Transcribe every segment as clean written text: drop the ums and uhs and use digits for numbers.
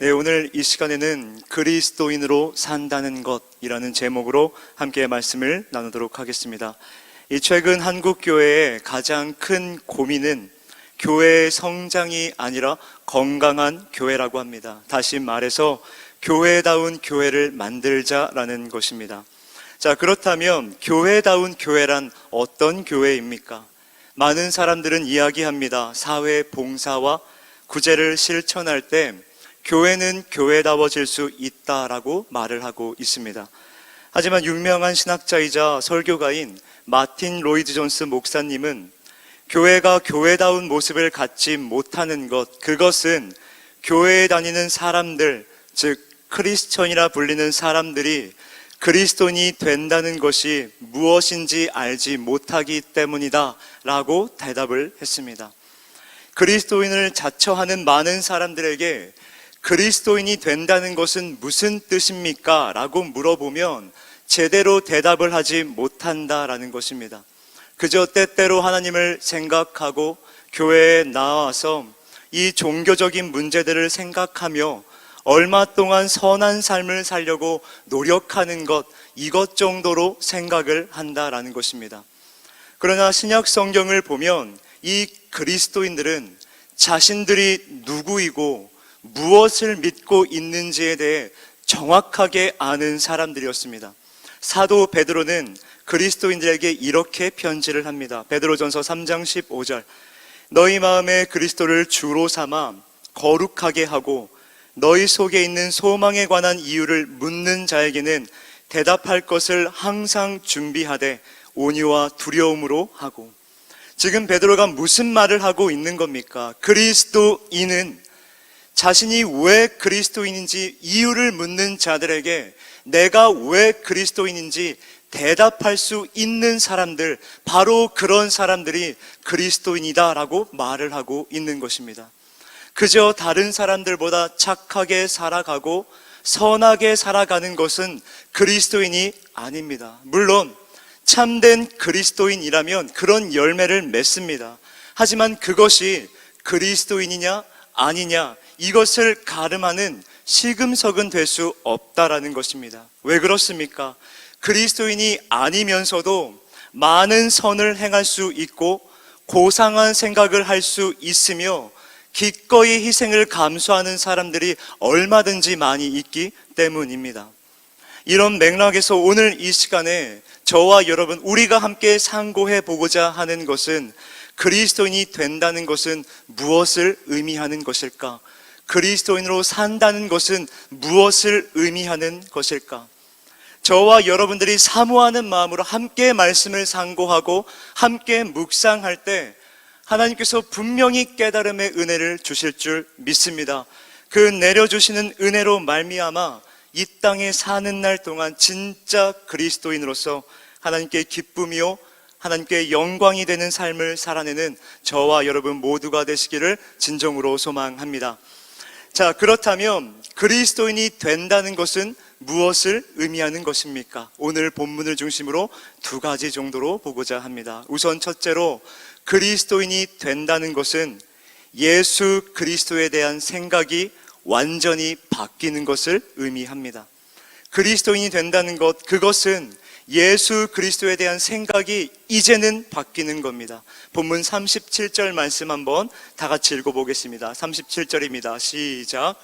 네, 오늘 이 시간에는 그리스도인으로 산다는 것이라는 제목으로 함께 말씀을 나누도록 하겠습니다. 이 최근 한국 교회의 가장 큰 고민은 교회의 성장이 아니라 건강한 교회라고 합니다. 다시 말해서 교회다운 교회를 만들자라는 것입니다. 자, 그렇다면 교회다운 교회란 어떤 교회입니까? 많은 사람들은 이야기합니다. 사회 봉사와 구제를 실천할 때 교회는 교회다워질 수 있다라고 말을 하고 있습니다. 하지만 유명한 신학자이자 설교가인 마틴 로이드 존스 목사님은 교회가 교회다운 모습을 갖지 못하는 것, 그것은 교회에 다니는 사람들, 즉 크리스천이라 불리는 사람들이 그리스도인이 된다는 것이 무엇인지 알지 못하기 때문이다 라고 대답을 했습니다. 그리스도인을 자처하는 많은 사람들에게 그리스도인이 된다는 것은 무슨 뜻입니까? 라고 물어보면 제대로 대답을 하지 못한다라는 것입니다. 그저 때때로 하나님을 생각하고 교회에 나와서 이 종교적인 문제들을 생각하며 얼마 동안 선한 삶을 살려고 노력하는 것, 이것 정도로 생각을 한다라는 것입니다. 그러나 신약 성경을 보면 이 그리스도인들은 자신들이 누구이고 무엇을 믿고 있는지에 대해 정확하게 아는 사람들이었습니다. 사도 베드로는 그리스도인들에게 이렇게 편지를 합니다. 베드로전서 3장 15절, 너희 마음에 그리스도를 주로 삼아 거룩하게 하고 너희 속에 있는 소망에 관한 이유를 묻는 자에게는 대답할 것을 항상 준비하되 온유와 두려움으로 하고. 지금 베드로가 무슨 말을 하고 있는 겁니까? 그리스도인은 자신이 왜 그리스도인인지 이유를 묻는 자들에게 내가 왜 그리스도인인지 대답할 수 있는 사람들, 바로 그런 사람들이 그리스도인이다라고 말을 하고 있는 것입니다. 그저 다른 사람들보다 착하게 살아가고 선하게 살아가는 것은 그리스도인이 아닙니다. 물론 참된 그리스도인이라면 그런 열매를 맺습니다. 하지만 그것이 그리스도인이냐 아니냐, 이것을 가름하는 시금석은 될 수 없다라는 것입니다. 왜 그렇습니까? 그리스도인이 아니면서도 많은 선을 행할 수 있고 고상한 생각을 할 수 있으며 기꺼이 희생을 감수하는 사람들이 얼마든지 많이 있기 때문입니다. 이런 맥락에서 오늘 이 시간에 저와 여러분, 우리가 함께 상고해 보고자 하는 것은 그리스도인이 된다는 것은 무엇을 의미하는 것일까? 그리스도인으로 산다는 것은 무엇을 의미하는 것일까? 저와 여러분들이 사모하는 마음으로 함께 말씀을 상고하고 함께 묵상할 때 하나님께서 분명히 깨달음의 은혜를 주실 줄 믿습니다. 그 내려주시는 은혜로 말미암아 이 땅에 사는 날 동안 진짜 그리스도인으로서 하나님께 기쁨이요 하나님께 영광이 되는 삶을 살아내는 저와 여러분 모두가 되시기를 진정으로 소망합니다. 자, 그렇다면 그리스도인이 된다는 것은 무엇을 의미하는 것입니까? 오늘 본문을 중심으로 두 가지 정도로 보고자 합니다. 우선 첫째로 그리스도인이 된다는 것은 예수 그리스도에 대한 생각이 완전히 바뀌는 것을 의미합니다. 그리스도인이 된다는 것, 그것은 예수 그리스도에 대한 생각이 이제는 바뀌는 겁니다. 본문 37절 말씀 한번 다 같이 읽어보겠습니다. 37절입니다. 시작.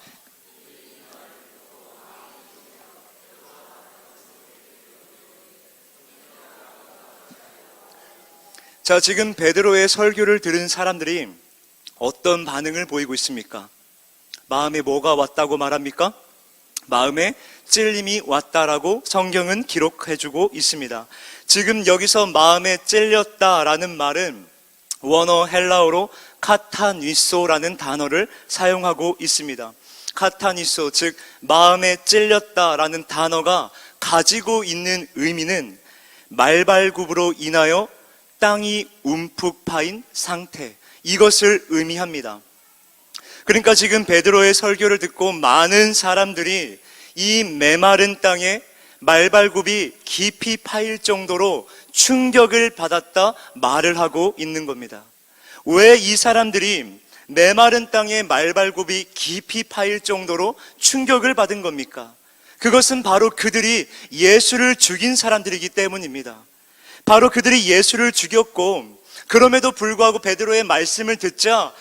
자, 지금 베드로의 설교를 들은 사람들이 어떤 반응을 보이고 있습니까? 마음에 뭐가 왔다고 말합니까? 마음에 찔림이 왔다라고 성경은 기록해주고 있습니다. 지금 여기서 마음에 찔렸다라는 말은 원어 헬라어로 카타니소라는 단어를 사용하고 있습니다. 카타니소, 즉 마음에 찔렸다라는 단어가 가지고 있는 의미는 말발굽으로 인하여 땅이 움푹 파인 상태, 이것을 의미합니다. 그러니까 지금 베드로의 설교를 듣고 많은 사람들이 이 메마른 땅에 말발굽이 깊이 파일 정도로 충격을 받았다 말을 하고 있는 겁니다. 왜 이 사람들이 메마른 땅에 말발굽이 깊이 파일 정도로 충격을 받은 겁니까? 그것은 바로 그들이 예수를 죽인 사람들이기 때문입니다. 바로 그들이 예수를 죽였고, 그럼에도 불구하고 베드로의 말씀을 듣자,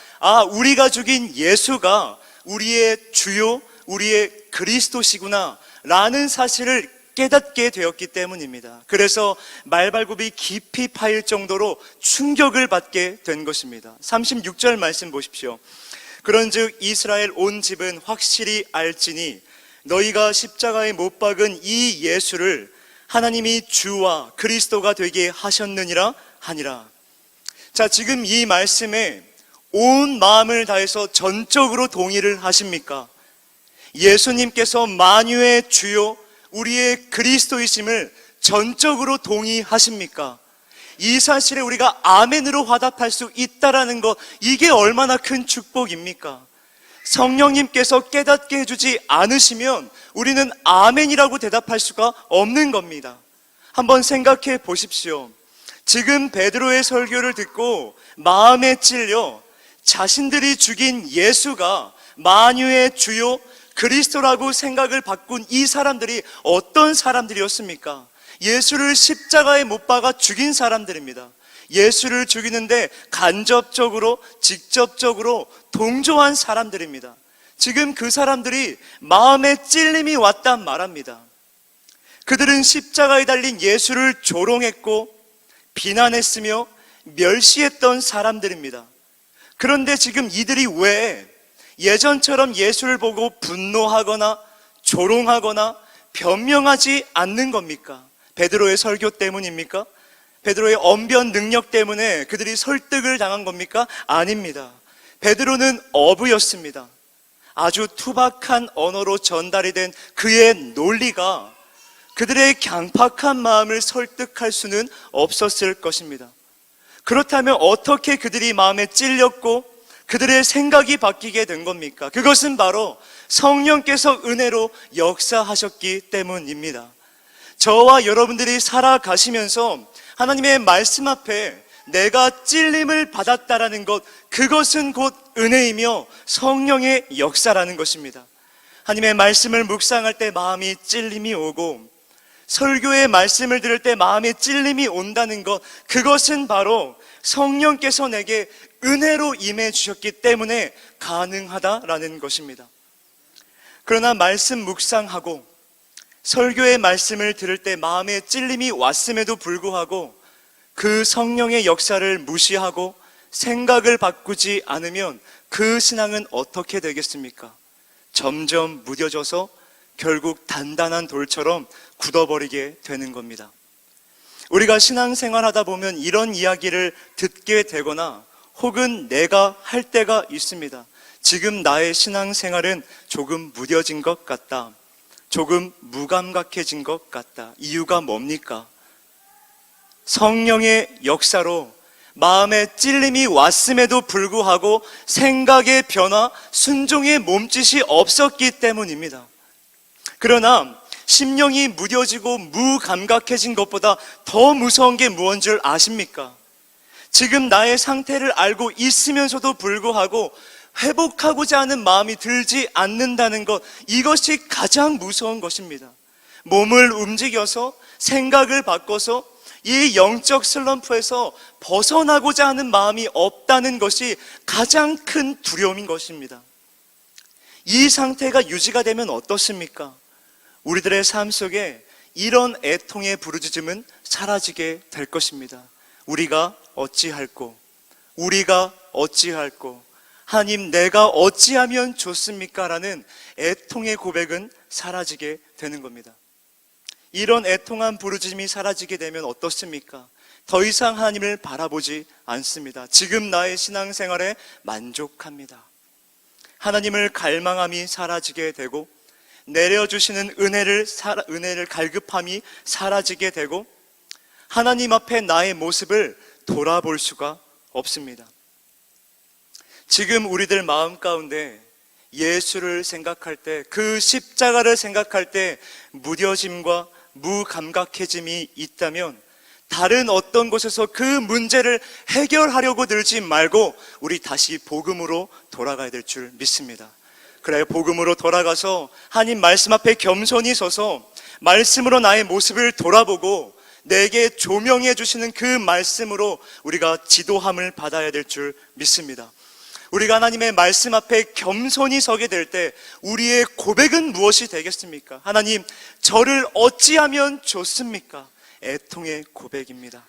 우리가 죽인 예수가 우리의 주요, 우리의 그리스도시구나 라는 사실을 깨닫게 되었기 때문입니다. 그래서 말발굽이 깊이 파일 정도로 충격을 받게 된 것입니다. 36절 말씀 보십시오. 그런즉 이스라엘 온 집은 확실히 알지니 너희가 십자가에 못 박은 이 예수를 하나님이 주와 그리스도가 되게 하셨느니라 하니라. 자, 지금 이 말씀에 온 마음을 다해서 전적으로 동의를 하십니까? 예수님께서 만유의 주요 우리의 그리스도이심을 전적으로 동의하십니까? 이 사실에 우리가 아멘으로 화답할 수 있다라는 것, 이게 얼마나 큰 축복입니까? 성령님께서 깨닫게 해주지 않으시면 우리는 아멘이라고 대답할 수가 없는 겁니다. 한번 생각해 보십시오. 지금 베드로의 설교를 듣고 마음에 찔려 자신들이 죽인 예수가 만유의 주요 그리스도라고 생각을 바꾼 이 사람들이 어떤 사람들이었습니까? 예수를 십자가에 못 박아 죽인 사람들입니다. 예수를 죽이는데 간접적으로, 직접적으로 동조한 사람들입니다. 지금 그 사람들이 마음에 찔림이 왔단 말합니다. 그들은 십자가에 달린 예수를 조롱했고 비난했으며 멸시했던 사람들입니다. 그런데 지금 이들이 왜 예전처럼 예수를 보고 분노하거나 조롱하거나 변명하지 않는 겁니까? 베드로의 설교 때문입니까? 베드로의 언변 능력 때문에 그들이 설득을 당한 겁니까? 아닙니다. 베드로는 어부였습니다. 아주 투박한 언어로 전달이 된 그의 논리가 그들의 강팍한 마음을 설득할 수는 없었을 것입니다. 그렇다면 어떻게 그들이 마음에 찔렸고 그들의 생각이 바뀌게 된 겁니까? 그것은 바로 성령께서 은혜로 역사하셨기 때문입니다. 저와 여러분들이 살아가시면서 하나님의 말씀 앞에 내가 찔림을 받았다라는 것, 그것은 곧 은혜이며 성령의 역사라는 것입니다. 하나님의 말씀을 묵상할 때 마음이 찔림이 오고 설교의 말씀을 들을 때 마음에 찔림이 온다는 것, 그것은 바로 성령께서 내게 은혜로 임해 주셨기 때문에 가능하다라는 것입니다. 그러나 말씀 묵상하고 설교의 말씀을 들을 때 마음에 찔림이 왔음에도 불구하고 그 성령의 역사를 무시하고 생각을 바꾸지 않으면 그 신앙은 어떻게 되겠습니까? 점점 무뎌져서 결국 단단한 돌처럼 굳어버리게 되는 겁니다. 우리가 신앙생활 하다 보면 이런 이야기를 듣게 되거나 혹은 내가 할 때가 있습니다. 지금 나의 신앙생활은 조금 무뎌진 것 같다. 조금 무감각해진 것 같다. 이유가 뭡니까? 성령의 역사로 마음에 찔림이 왔음에도 불구하고 생각의 변화, 순종의 몸짓이 없었기 때문입니다. 그러나 심령이 무뎌지고 무감각해진 것보다 더 무서운 게 무엇인 줄 아십니까? 지금 나의 상태를 알고 있으면서도 불구하고 회복하고자 하는 마음이 들지 않는다는 것, 이것이 가장 무서운 것입니다. 몸을 움직여서 생각을 바꿔서 이 영적 슬럼프에서 벗어나고자 하는 마음이 없다는 것이 가장 큰 두려움인 것입니다. 이 상태가 유지가 되면 어떻습니까? 우리들의 삶 속에 이런 애통의 부르짖음은 사라지게 될 것입니다. 우리가 어찌할꼬? 우리가 어찌할꼬? 하나님, 내가 어찌하면 좋습니까? 라는 애통의 고백은 사라지게 되는 겁니다. 이런 애통한 부르짖음이 사라지게 되면 어떻습니까? 더 이상 하나님을 바라보지 않습니다. 지금 나의 신앙생활에 만족합니다. 하나님을 갈망함이 사라지게 되고 내려주시는 은혜를 갈급함이 사라지게 되고 하나님 앞에 나의 모습을 돌아볼 수가 없습니다. 지금 우리들 마음 가운데 예수를 생각할 때, 그 십자가를 생각할 때 무뎌짐과 무감각해짐이 있다면 다른 어떤 곳에서 그 문제를 해결하려고 들지 말고 우리 다시 복음으로 돌아가야 될 줄 믿습니다. 그래요. 복음으로 돌아가서 하나님 말씀 앞에 겸손히 서서 말씀으로 나의 모습을 돌아보고 내게 조명해 주시는 그 말씀으로 우리가 지도함을 받아야 될 줄 믿습니다. 우리가 하나님의 말씀 앞에 겸손히 서게 될 때 우리의 고백은 무엇이 되겠습니까? 하나님, 저를 어찌하면 좋습니까? 애통의 고백입니다.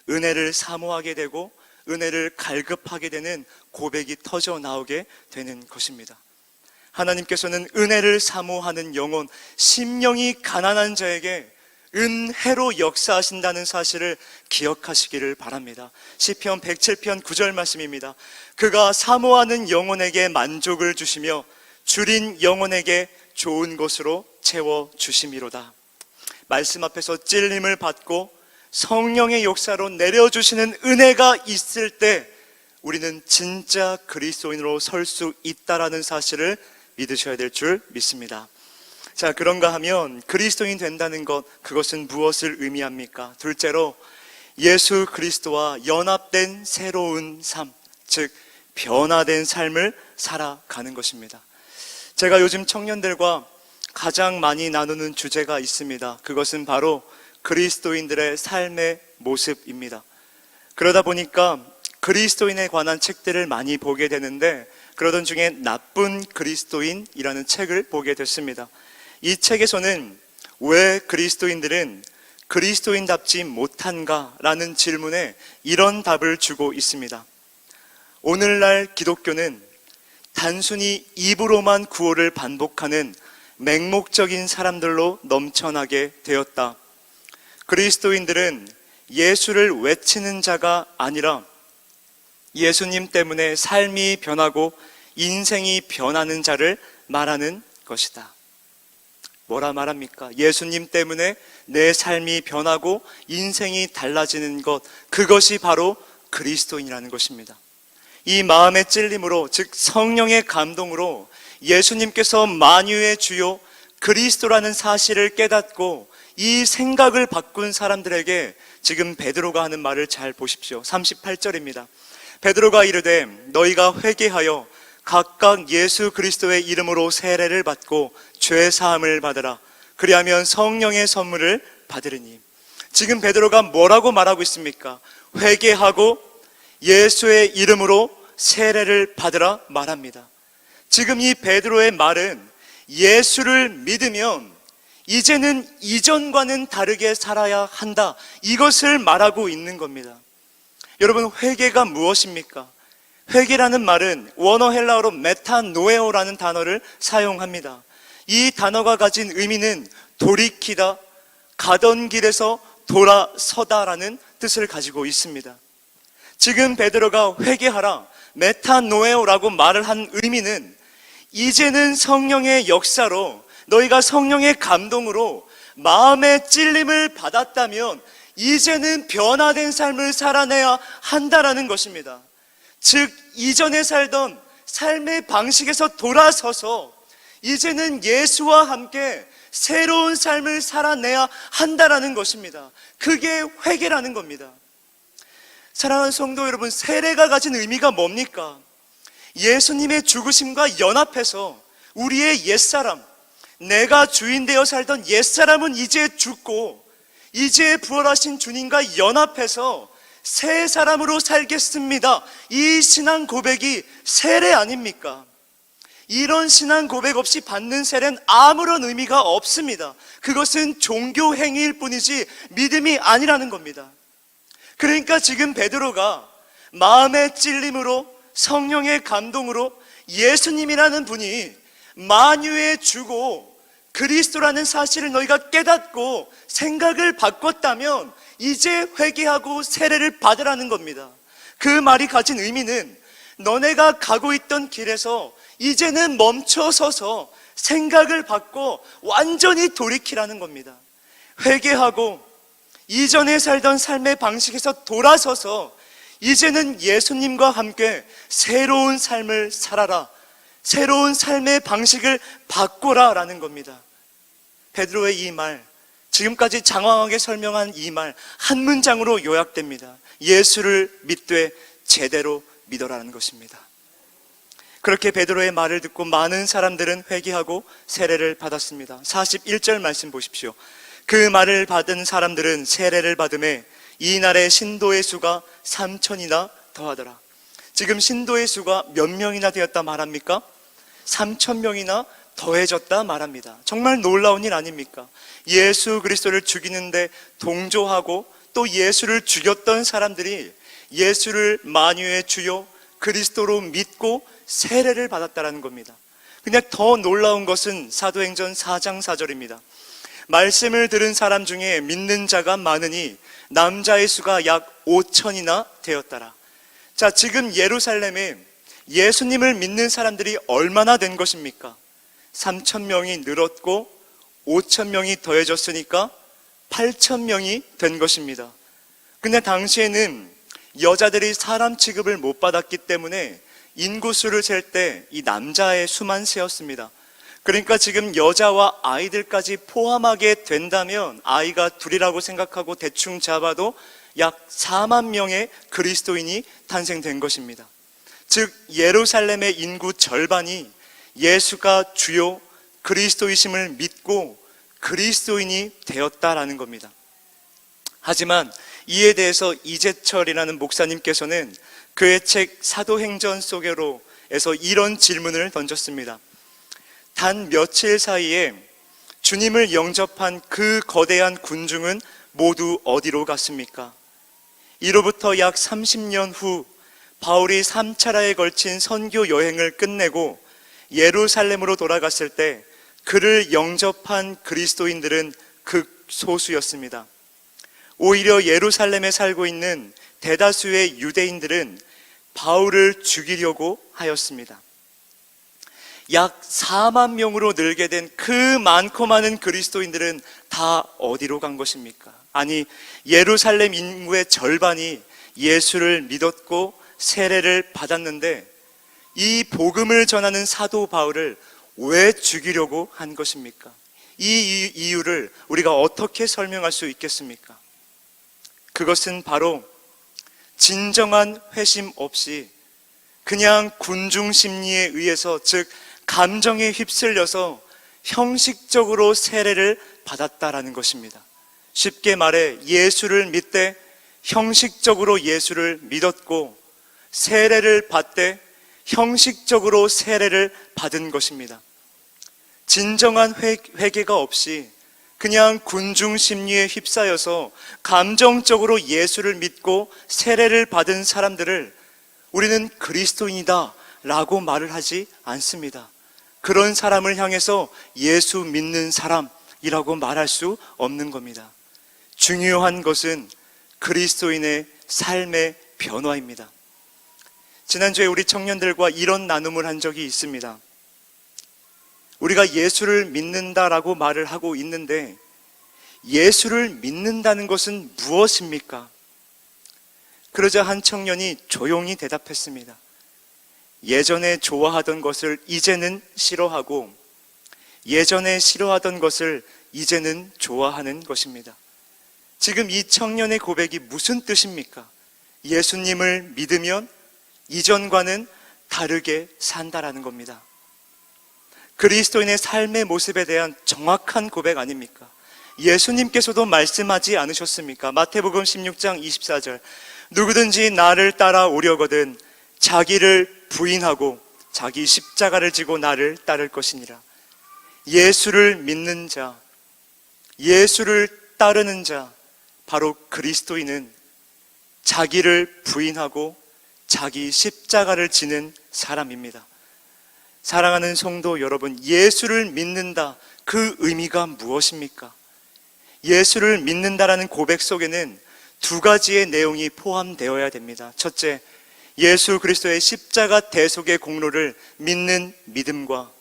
은혜를 사모하게 되고 은혜를 갈급하게 되는 고백이 터져 나오게 되는 것입니다. 하나님께서는 은혜를 사모하는 영혼, 심령이 가난한 자에게 은혜로 역사하신다는 사실을 기억하시기를 바랍니다. 시편 107편 9절 말씀입니다. 그가 사모하는 영혼에게 만족을 주시며 줄인 영혼에게 좋은 것으로 채워주심이로다. 말씀 앞에서 찔림을 받고 성령의 역사로 내려주시는 은혜가 있을 때 우리는 진짜 그리스도인으로 설 수 있다라는 사실을 믿으셔야 될 줄 믿습니다. 자, 그런가 하면 그리스도인 된다는 것, 그것은 무엇을 의미합니까? 둘째로 예수 그리스도와 연합된 새로운 삶, 즉 변화된 삶을 살아가는 것입니다. 제가 요즘 청년들과 가장 많이 나누는 주제가 있습니다. 그것은 바로 그리스도인들의 삶의 모습입니다. 그러다 보니까 그리스도인에 관한 책들을 많이 보게 되는데 그러던 중에 나쁜 그리스도인이라는 책을 보게 됐습니다. 이 책에서는 왜 그리스도인들은 그리스도인답지 못한가라는 질문에 이런 답을 주고 있습니다. 오늘날 기독교는 단순히 입으로만 구호를 반복하는 맹목적인 사람들로 넘쳐나게 되었다. 그리스도인들은 예수를 외치는 자가 아니라 예수님 때문에 삶이 변하고 인생이 변하는 자를 말하는 것이다. 뭐라 말합니까? 예수님 때문에 내 삶이 변하고 인생이 달라지는 것, 그것이 바로 그리스도인이라는 것입니다. 이 마음의 찔림으로, 즉 성령의 감동으로 예수님께서 만유의 주요 그리스도라는 사실을 깨닫고 이 생각을 바꾼 사람들에게 지금 베드로가 하는 말을 잘 보십시오. 38절입니다. 베드로가 이르되 너희가 회개하여 각각 예수 그리스도의 이름으로 세례를 받고 죄 사함을 받으라. 그리하면 성령의 선물을 받으리니. 지금 베드로가 뭐라고 말하고 있습니까? 회개하고 예수의 이름으로 세례를 받으라 말합니다. 지금 이 베드로의 말은 예수를 믿으면 이제는 이전과는 다르게 살아야 한다, 이것을 말하고 있는 겁니다. 여러분, 회개가 무엇입니까? 회개라는 말은 원어 헬라어로 메타노에오라는 단어를 사용합니다. 이 단어가 가진 의미는 돌이키다, 가던 길에서 돌아서다라는 뜻을 가지고 있습니다. 지금 베드로가 회개하라, 메타노에오라고 말을 한 의미는 이제는 성령의 역사로, 너희가 성령의 감동으로 마음의 찔림을 받았다면 이제는 변화된 삶을 살아내야 한다라는 것입니다. 즉 이전에 살던 삶의 방식에서 돌아서서 이제는 예수와 함께 새로운 삶을 살아내야 한다라는 것입니다. 그게 회개라는 겁니다. 사랑하는 성도 여러분, 세례가 가진 의미가 뭡니까? 예수님의 죽으심과 연합해서 우리의 옛사람, 내가 주인 되어 살던 옛사람은 이제 죽고 이제 부활하신 주님과 연합해서 새 사람으로 살겠습니다. 이 신앙 고백이 세례 아닙니까? 이런 신앙 고백 없이 받는 세례는 아무런 의미가 없습니다. 그것은 종교 행위일 뿐이지 믿음이 아니라는 겁니다. 그러니까 지금 베드로가 마음의 찔림으로 성령의 감동으로 예수님이라는 분이 만유의 주고 그리스도라는 사실을 너희가 깨닫고 생각을 바꿨다면 이제 회개하고 세례를 받으라는 겁니다. 그 말이 가진 의미는 너네가 가고 있던 길에서 이제는 멈춰서서 생각을 바꿔 완전히 돌이키라는 겁니다. 회개하고 이전에 살던 삶의 방식에서 돌아서서 이제는 예수님과 함께 새로운 삶을 살아라, 새로운 삶의 방식을 바꿔라 라는 겁니다. 베드로의 이 말, 지금까지 장황하게 설명한 이 말 한 문장으로 요약됩니다. 예수를 믿되 제대로 믿어라는 것입니다. 그렇게 베드로의 말을 듣고 많은 사람들은 회개하고 세례를 받았습니다. 41절 말씀 보십시오. 그 말을 받은 사람들은 세례를 받음에 이날의 신도의 수가 3천이나 더하더라. 지금 신도의 수가 몇 명이나 되었다 말합니까? 3천 명이나 더해졌다 말합니다. 정말 놀라운 일 아닙니까? 예수 그리스도를 죽이는데 동조하고 또 예수를 죽였던 사람들이 예수를 만유의 주요 그리스도로 믿고 세례를 받았다라는 겁니다. 그냥 더 놀라운 것은 사도행전 4장 4절입니다. 말씀을 들은 사람 중에 믿는 자가 많으니 남자의 수가 약 5천이나 되었더라. 자, 지금 예루살렘에 예수님을 믿는 사람들이 얼마나 된 것입니까? 3천 명이 늘었고 5천 명이 더해졌으니까 8천 명이 된 것입니다. 근데 당시에는 여자들이 사람 취급을 못 받았기 때문에 인구수를 셀 때 이 남자의 수만 세었습니다. 그러니까 지금 여자와 아이들까지 포함하게 된다면 아이가 둘이라고 생각하고 대충 잡아도 약 4만 명의 그리스도인이 탄생된 것입니다. 즉 예루살렘의 인구 절반이 예수가 주요 그리스도이심을 믿고 그리스도인이 되었다라는 겁니다. 하지만 이에 대해서 이재철이라는 목사님께서는 그의 책 사도행전 속에서 이런 질문을 던졌습니다. 단 며칠 사이에 주님을 영접한 그 거대한 군중은 모두 어디로 갔습니까? 이로부터 약 30년 후 바울이 3차례에 걸친 선교 여행을 끝내고 예루살렘으로 돌아갔을 때 그를 영접한 그리스도인들은 극소수였습니다. 오히려 예루살렘에 살고 있는 대다수의 유대인들은 바울을 죽이려고 하였습니다. 약 4만 명으로 늘게 된 그 많고 많은 그리스도인들은 다 어디로 간 것입니까? 아니, 예루살렘 인구의 절반이 예수를 믿었고 세례를 받았는데 이 복음을 전하는 사도 바울을 왜 죽이려고 한 것입니까? 이 이유를 우리가 어떻게 설명할 수 있겠습니까? 그것은 바로 진정한 회심 없이 그냥 군중 심리에 의해서, 즉 감정에 휩쓸려서 형식적으로 세례를 받았다라는 것입니다. 쉽게 말해 예수를 믿되 형식적으로 예수를 믿었고 세례를 받되 형식적으로 세례를 받은 것입니다. 진정한 회개가 없이 그냥 군중 심리에 휩싸여서 감정적으로 예수를 믿고 세례를 받은 사람들을 우리는 그리스도인이다 라고 말을 하지 않습니다. 그런 사람을 향해서 예수 믿는 사람이라고 말할 수 없는 겁니다. 중요한 것은 그리스도인의 삶의 변화입니다. 지난주에 우리 청년들과 이런 나눔을 한 적이 있습니다. 우리가 예수를 믿는다라고 말을 하고 있는데 예수를 믿는다는 것은 무엇입니까? 그러자 한 청년이 조용히 대답했습니다. 예전에 좋아하던 것을 이제는 싫어하고 예전에 싫어하던 것을 이제는 좋아하는 것입니다. 지금 이 청년의 고백이 무슨 뜻입니까? 예수님을 믿으면 이전과는 다르게 산다라는 겁니다. 그리스도인의 삶의 모습에 대한 정확한 고백 아닙니까? 예수님께서도 말씀하지 않으셨습니까? 마태복음 16장 24절, 누구든지 나를 따라오려거든 자기를 부인하고 자기 십자가를 지고 나를 따를 것이니라. 예수를 믿는 자, 예수를 따르는 자, 바로 그리스도인은 자기를 부인하고 자기 십자가를 지는 사람입니다. 사랑하는 성도 여러분, 예수를 믿는다, 그 의미가 무엇입니까? 예수를 믿는다라는 고백 속에는 두 가지의 내용이 포함되어야 됩니다. 첫째, 예수 그리스도의 십자가 대속의 공로를 믿는 믿음과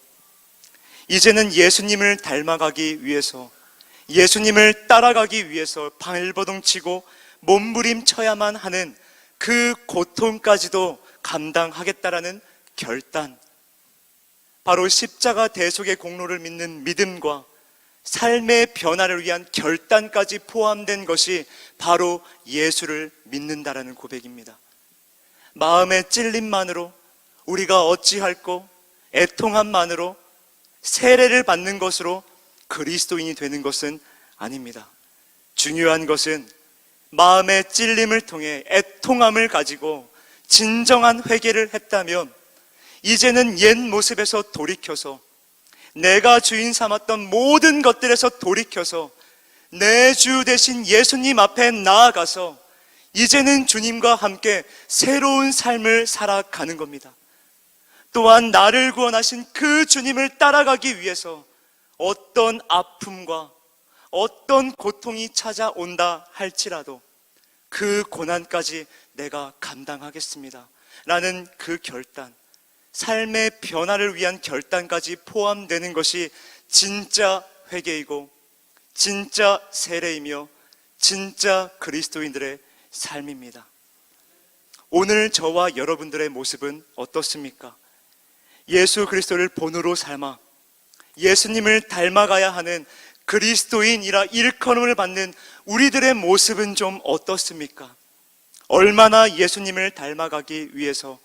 이제는 예수님을 닮아가기 위해서, 예수님을 따라가기 위해서 발버둥치고 몸부림쳐야만 하는 그 고통까지도 감당하겠다라는 결단, 바로 십자가 대속의 공로를 믿는 믿음과 삶의 변화를 위한 결단까지 포함된 것이 바로 예수를 믿는다라는 고백입니다. 마음의 찔림만으로, 우리가 어찌할꼬 애통함만으로, 세례를 받는 것으로 그리스도인이 되는 것은 아닙니다. 중요한 것은 마음의 찔림을 통해 애통함을 가지고 진정한 회개를 했다면 이제는 옛 모습에서 돌이켜서, 내가 주인 삼았던 모든 것들에서 돌이켜서 내 주 되신 예수님 앞에 나아가서 이제는 주님과 함께 새로운 삶을 살아가는 겁니다. 또한 나를 구원하신 그 주님을 따라가기 위해서 어떤 아픔과 어떤 고통이 찾아온다 할지라도 그 고난까지 내가 감당하겠습니다 라는 그 결단, 삶의 변화를 위한 결단까지 포함되는 것이 진짜 회개이고 진짜 세례이며 진짜 그리스도인들의 삶입니다. 오늘 저와 여러분들의 모습은 어떻습니까? 예수 그리스도를 본으로 삶아 예수님을 닮아가야 하는 그리스도인이라 일컬음을 받는 우리들의 모습은 좀 어떻습니까? 얼마나 예수님을 닮아가기 위해서,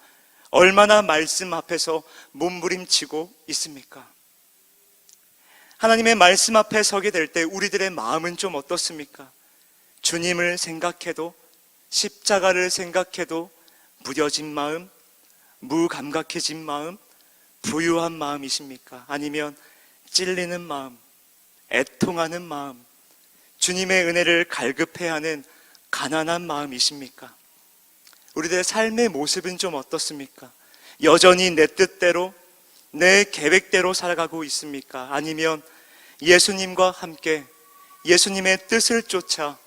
얼마나 말씀 앞에서 몸부림치고 있습니까? 하나님의 말씀 앞에 서게 될 때 우리들의 마음은 좀 어떻습니까? 주님을 생각해도, 십자가를 생각해도 무뎌진 마음, 무감각해진 마음, 부유한 마음이십니까? 아니면 찔리는 마음, 애통하는 마음, 주님의 은혜를 갈급해야 하는 가난한 마음이십니까? 우리들의 삶의 모습은 좀 어떻습니까? 여전히 내 뜻대로, 내 계획대로 살아가고 있습니까? 아니면 예수님과 함께 예수님의 뜻을 쫓아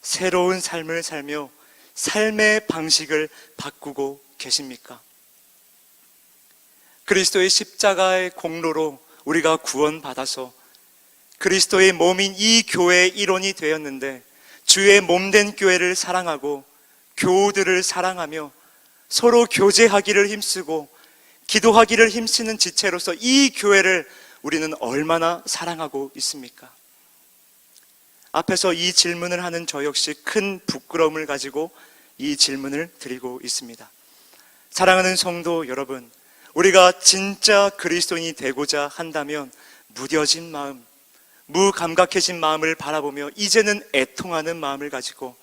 새로운 삶을 살며 삶의 방식을 바꾸고 계십니까? 그리스도의 십자가의 공로로 우리가 구원받아서 그리스도의 몸인 이 교회의 일원이 되었는데, 주의 몸된 교회를 사랑하고 교우들을 사랑하며 서로 교제하기를 힘쓰고 기도하기를 힘쓰는 지체로서 이 교회를 우리는 얼마나 사랑하고 있습니까? 앞에서 이 질문을 하는 저 역시 큰 부끄러움을 가지고 이 질문을 드리고 있습니다. 사랑하는 성도 여러분, 우리가 진짜 그리스도인이 되고자 한다면 무뎌진 마음, 무감각해진 마음을 바라보며 이제는 애통하는 마음을 가지고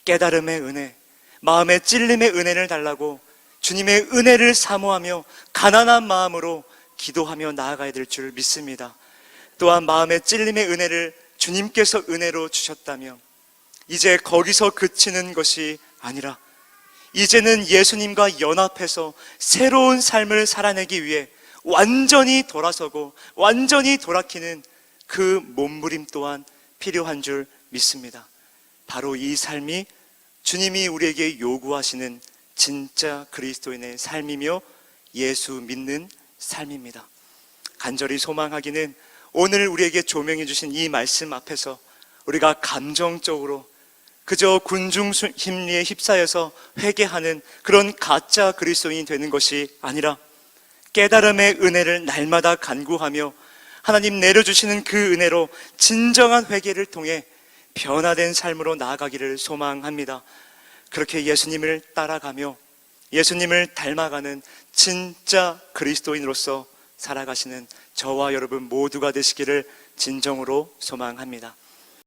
깨달음의 은혜, 마음의 찔림의 은혜를 달라고 주님의 은혜를 사모하며 가난한 마음으로 기도하며 나아가야 될 줄 믿습니다. 또한 마음의 찔림의 은혜를 주님께서 은혜로 주셨다면 이제 거기서 그치는 것이 아니라 이제는 예수님과 연합해서 새로운 삶을 살아내기 위해 완전히 돌아서고 완전히 돌아키는 그 몸부림 또한 필요한 줄 믿습니다. 바로 이 삶이 주님이 우리에게 요구하시는 진짜 그리스도인의 삶이며 예수 믿는 삶입니다. 간절히 소망하기는 오늘 우리에게 조명해 주신 이 말씀 앞에서 우리가 감정적으로 그저 군중 심리에 휩싸여서 회개하는 그런 가짜 그리스도인이 되는 것이 아니라 깨달음의 은혜를 날마다 간구하며 하나님 내려주시는 그 은혜로 진정한 회개를 통해 변화된 삶으로 나아가기를 소망합니다. 그렇게 예수님을 따라가며 예수님을 닮아가는 진짜 그리스도인으로서 살아가시는 저와 여러분 모두가 되시기를 진정으로 소망합니다.